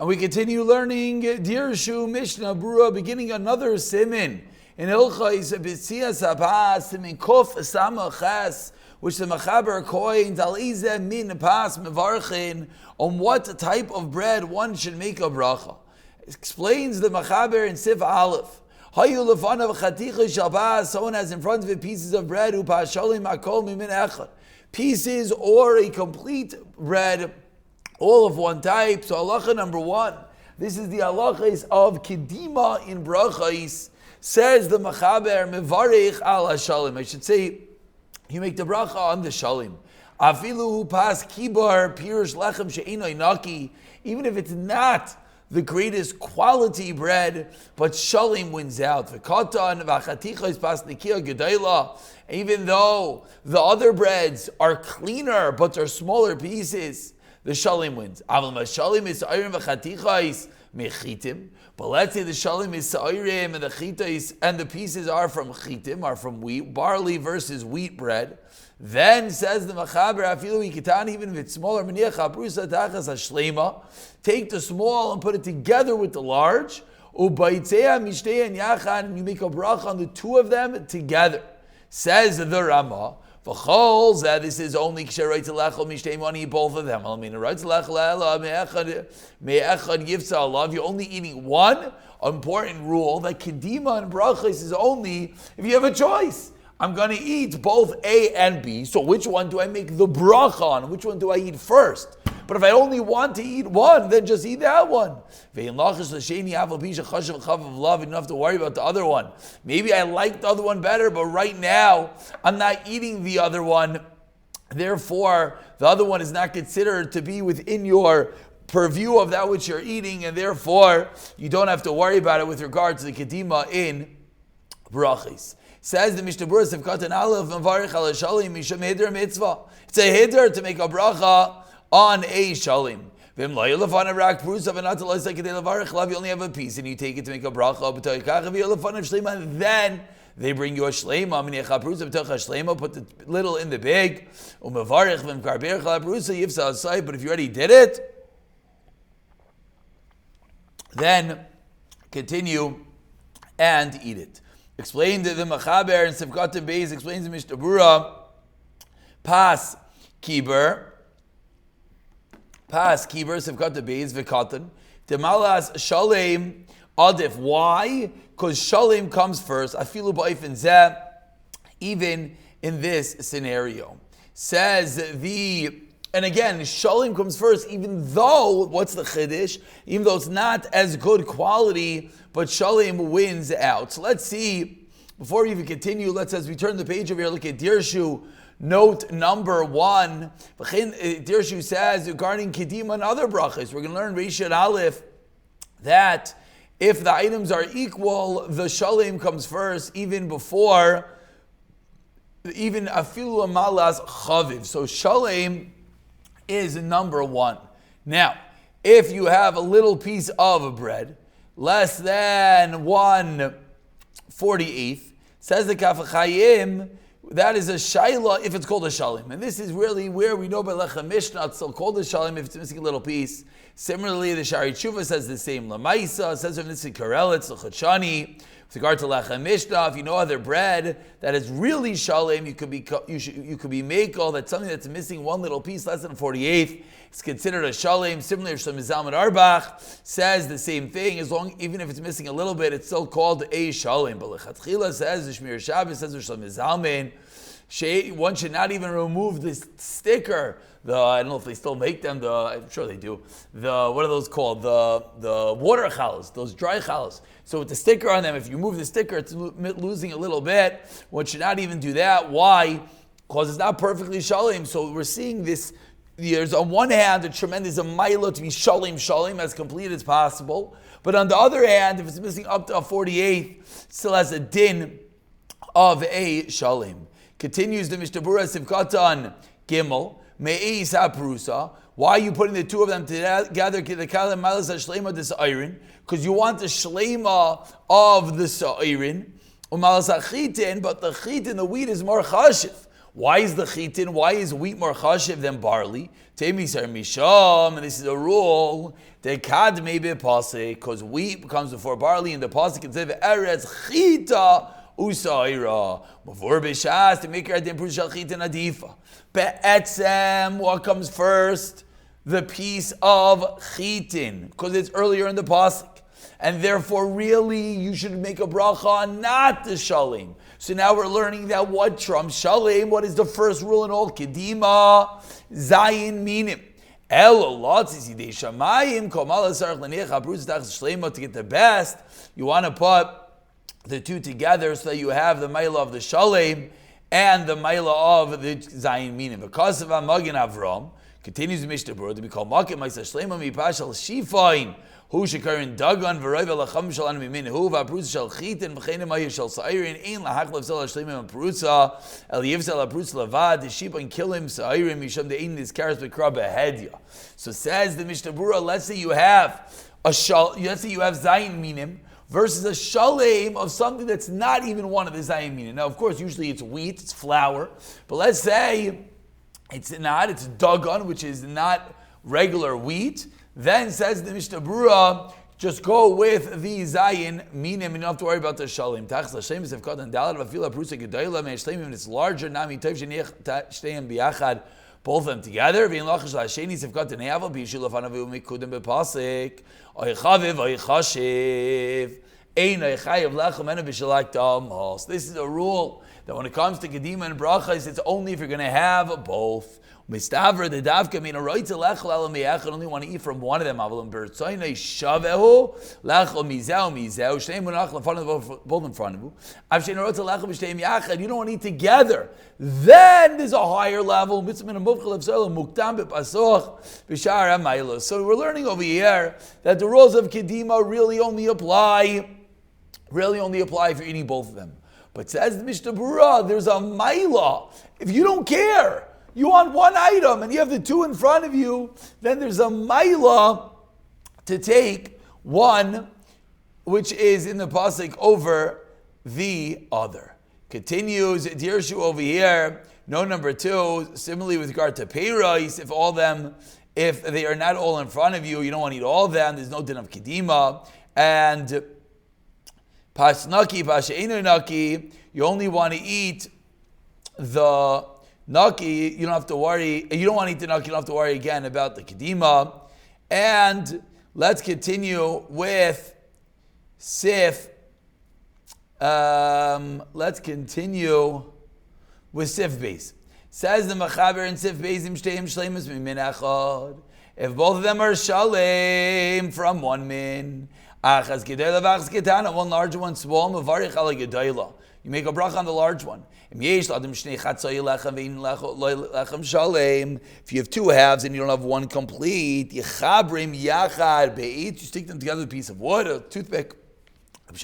And we continue learning Dirshu Mishnah Brura, beginning another Siman in Hilchos Betzias Hapas, Siman Kuf Samach Ches, which the Mechaber coins Al Izeh Min Pas Mevarchin, on what type of bread one should make a bracha. Explains the Mechaber in Sif Aleph. Hayu lefanav chaticha shabas. Someone has in front of it pieces of bread. Upashalim akol mimin echad. Pieces or a complete bread, all of one type. So halacha number one. This is the halachas of kedima in brachais. Says the Mechaber mevarich al hashalim. I should say, you make the bracha on the shalim. Afilu pas kibar pirush lechem she'inoi naki. Even if it's not the greatest quality bread, but shalim wins out. V'katan v'chaticha is pas nikia gedayla. Even though the other breads are cleaner, but they're smaller pieces, the shalim wins. Aval shalim is sa'ayrim v'chaticha is mechitim. But let's say the shalim is sa'ayrim and the chita is, and the pieces are from chitim, are from wheat, barley versus wheat bread. Then says the Mechaber, afilu ikitani, even if it's smaller, meniach haprusa tachas hashlema, take the small and put it together with the large. Ubaitzea mishtei and yachan, and you make a bracha on the two of them together. Says the Rama, v'chol zeh, this is only ksheroitz lechol mishtei money, both of them. I mean, roitz lechol ela me'echad yivtza alav. You're only eating one. Important rule that kedima and brachas is only if you have a choice. I'm going to eat both A and B, so which one do I make the bracha on? Which one do I eat first? But if I only want to eat one, then just eat that one. You don't have to worry about the other one. Maybe I like the other one better, but right now, I'm not eating the other one. Therefore, the other one is not considered to be within your purview of that which you're eating, and therefore, you don't have to worry about it with regard to the kedima in brachis. Says the Mishnah Berurah Sivkatan Aleph Mevarich al Shalim Mishum Hider Mitzvah. It's a hider to make a bracha on a shalim. V'im lo yelefanav rak prusa v'nat lo yisakei levarich lav. You only have a piece and you take it to make a bracha. B'toy kach v'yelefanav shlema. Then they bring you a shlema. Minicha prusa b'toch shlema. Put the little in the big. Umevarich v'im karberich la prusa yifsa asay. But if you already did it, then continue and eat it. Explained the Mechaber and Sivkatan Beis, explains the Mishnah Berurah, Pas Kiber, Sivkatan Beis, V'katan, Demalas Shalem Adif. Why? Because Shalem comes first, Afilu Ba'ifin Zeh, even in this scenario. Says and again, Shalem comes first, even though, what's the Chiddush? Even though it's not as good quality, but Shalem wins out. So let's see, before we even continue, as we turn the page over here, look at Dirshu, note number 1. Dirshu says, regarding Kedima and other brachas, we're going to learn Reish and Aleph, that if the items are equal, the Shalem comes first, even before, even Afilu Malas Chaviv. So Shalem is number 1. Now, if you have a little piece of bread, less than 1/48, says the Kaf HaChaim, that is a shayla if it's called a shalim. And this is really where we know by Lechem Mishnah, it's still called a shalim if it's missing a little piece. Similarly, the Shari Tshuva says the same. Lamaisa says if it's Karel, it's L'chachani. With regard to Lechem Mishnah, if you know other bread that is really shalim, you could be mekel, that's something that's missing one little piece, less than 48th. It's considered a shalim. Similarly, Shlomo Zalman Auerbach says the same thing. Even if it's missing a little bit, it's still called a shalim. But Lechatchila says the Shmir Shabbos says the Shlomo Zalman, one should not even remove this sticker. I don't know if they still make them. I'm sure they do. What are those called? The water chalas, those dry chalas. So with the sticker on them, if you move the sticker, it's losing a little bit. One should not even do that. Why? Because it's not perfectly shalim. So we're seeing this. There's on one hand a tremendous amila to be shalim as complete as possible. But on the other hand, if it's missing up to a 48th, still has a din of a shalim. Continues the Mishnah Berurah Sivkatan Gimel. Me'eis ha'prusa. Why are you putting the two of them together? Because you want the shlema of the sa'irin. But the chitin, the wheat, is more chashiv. Why is the chitin? Why is wheat more chashiv than barley? Temisar misham, and this is a rule. The kad may be pasik, because wheat comes before barley, and the pasik can say eretz chita usaira. Before b'shas to make her adin prush shal chitin adifa. Be'etzem, what comes first? The piece of chitin, because it's earlier in the pasuk. And therefore, really, you should make a bracha, not the shalim. So now we're learning that what trumps shalim, what is the first rule in all? Kedima, zayin minim. To get the best, you want to put the two together so that you have the maila of the shalim and the maila of the zayin minim. Because of Amagin Avram, continues the Mishnah Berurah to be called Makim Ma'isa Shlema Mipashal Shifain Hu Shekarin Dagan V'Roiva Lacham Shal Anu Mimin Hu V'Aprutza Shal Chitin V'Chein Ma'ir Shal Sa'irin Ein Lahak Lav Zal Shlema M'Aprutza El Yivza L'Aprutza Lavad Shifain Kilim Sa'irin Misham De'in Nizkaras B'Krab Behedya. So says the Mishnah Berurah, let's say you have Zayin Minim versus a shalem of something that's not even one of the Zayin Minim. Now, of course, usually it's wheat, it's flour, but let's say it's dagan, which is not regular wheat. Then says the Mishnah Berurah, just go with the zayin minim, and you don't have to worry about the shalim. Tachs l'shem is evkat and dalad v'afila prusa gedoyla me'eshleim, and it's larger. Nami tov sheniach shteim biyachad, both of them together. V'in lachash l'asheni is evkat and ne'aval b'yishul afanavu mikudem b'pasik oy chaviv oy chashiv ein oy chayiv lechem enu b'shalak damos. This is a rule that when it comes to Kedima and Brachas, it's only if you're going to have both. Mistaver the davka mean a right to lechel ala meyachad, only want to eat from one of them. Avalim bertzoynei shavehu lechel mizeu shnei munach lefanav, both in front of you. Avshein a right to lechel b'shteim yachad, you don't want to eat together. Then there's a higher level. Mitzvah min amuvchel avzola muktam b'pasoch b'shar hamaylos. So we're learning over here that the rules of Kedima really only apply if you're eating both of them. But says the Mishnah Berurah, there's a maila. If you don't care, you want one item and you have the two in front of you, then there's a maila to take one which is in the pasuk over the other. Continues Dirshu over here. No, number two, similarly with regard to peiros, if they are not all in front of you, you don't want to eat all of them, there's no din of kedima. And pasnaki, pasheinu naki, you only want to eat the naki, you don't have to worry, you don't want to eat the naki, you don't have to worry again about the kedima. And let's continue with sif. Let's continue with sif beis. Says the Machaber in sif beisim shteim shleimus min echad. If both of them are shalem from one min, achas gedayla v'achas ketana, one large, one small, mevarich ala gedayla. You make a bracha on the large one. If you have two halves and you don't have one complete, you stick them together with a piece of wood, a toothpick. If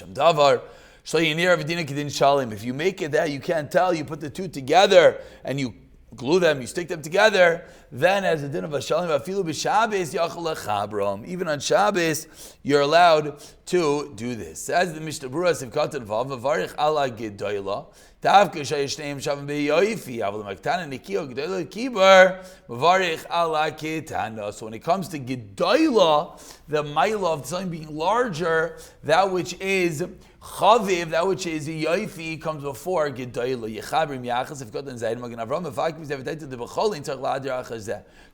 you make it that you can't tell, you put the two together and you glue them, you stick them together, then as a din of Hashalim, afilu b'Shabbos yachol lechabram. Even on Shabbos, you're allowed to do this. As the Mishnah Berurah Sivkatan Vav, v'varich ala gedoyla, tavka shayishneim shavim be'yoifi, avol maktana nikio gedoyla kibar, v'varich ala ketana. So when it comes to gedoyla, the maila of something being larger, that which is chaviv, that which is yoifi, comes before gedoyla. Yechabrim yachas Sivkatan Zayin Magen Avram, v'fakim zevetaita de b'cholin tzach la'adir achaz.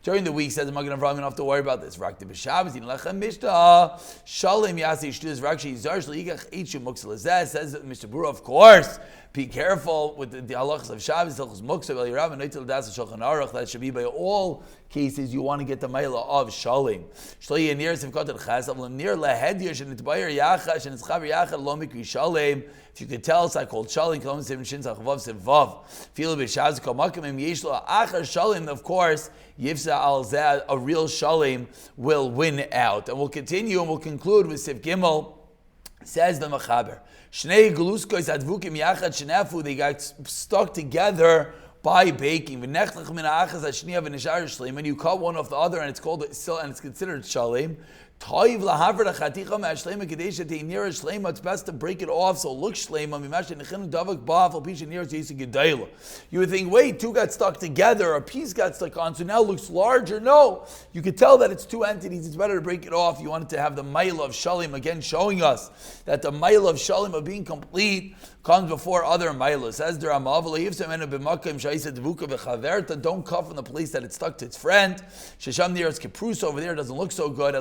During the week, says the Magen Avraham, you don't have to worry about this. Rakti b'Shabbos, yin lechem mishta, shalem yasi shtus rakshi zarsh leigach eichu muksel azeh. Says the Mishnah Berurah, of course, be careful with the halachas of Shabbos, halachas muksel, el yirav, and noitel das shulchan aruch. That should be by all cases you want to get the maila of shalem. Shloi yenir sivkot ches, avlam nir lehedyer shenitbayir yachas, shenitzchaver yachad lo mikri shalem. If you could tell, it's like called shalem, kolom seven shins achavav sevav. Filu b'Shabbos kol makom im yeshlo achar shalem. Of course, Yivsa al Zad, a real Shalim, will win out. And we'll continue and we'll conclude with Sif Gimel. Says the Machaber, Shnei Gluskois advukim yachad shenafu, they got stuck together by baking. When you cut one off the other and it's called still and it's considered Shalim, Toiv lahaver chaticha ma'ashlema kadesha te'inira shlema. It's best to break it off so it looks shlema. Mimashe nechinu davak ba'af al pisha nira te'isa gedayla. You would think, wait, two got stuck together, a piece got stuck on, so now it looks larger. No, you could tell that it's two entities. It's better to break it off. You wanted to have the mile of shalim, again showing us that the mile of shalim of being complete comes before other milas. As the Ramav, don't cough from the place that it's stuck to its friend. Shesham near Kiprus over there doesn't look so good.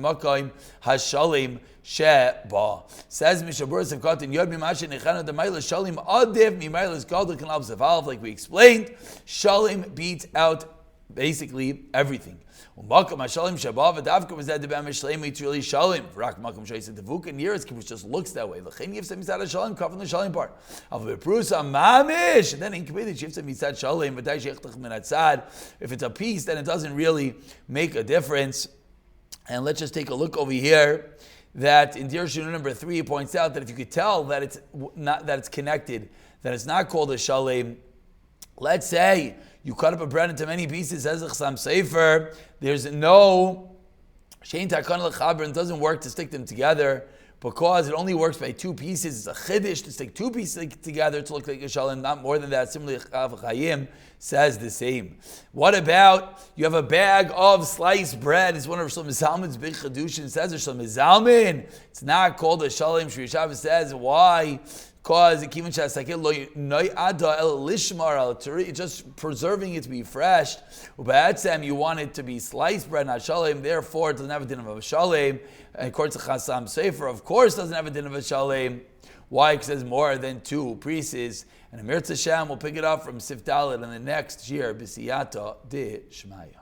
Hashalim sheba. Says Mishaburas of Cotton Yod Mimashin Nechana the Milas Shalim Adev Mimalas Gadol can valve, like we explained. Shalim beats out basically everything. Makam Hashalim Shabbat Davka was that the Bam Shalem it's really Shalim. Rak Makam Shaisa Devuk near it just looks that way. The Chen Yivsa Misad Shalim cover from the Shalim part. Av Beprusa Mamish. And then in Kabbalah Yivsa Misad Shalim, but Sheichtach Minatzad. If it's a piece, then it doesn't really make a difference. And let's just take a look over here. That in Dirshu number 3, he points out that if you could tell that it's not that it's connected, that it's not called a Shalim. Let's say you cut up a bread into many pieces, as Chasam Sefer, there's no Shein Takana L'Chaber, and it doesn't work to stick them together because it only works by two pieces. It's a chiddush to stick two pieces together to look like a shalim, not more than that. Similarly, Chav Chaim says the same. What about you have a bag of sliced bread? It's one of Shlomo Zalman's big chiddushim. Says Shlomo Zalman, it's not called a shalim. Shri Yeshav says why? Because it's just preserving it to be fresh. You want it to be sliced bread, not shalem. Therefore, it doesn't have a din of a shalem. And according to Chasam Sefer, of course, doesn't have a din of a shalem. Why? Because there's more than two pieces. And Amir Tzashem will pick it up from Sif Dalet in the next year. B'siyata de Shmaya.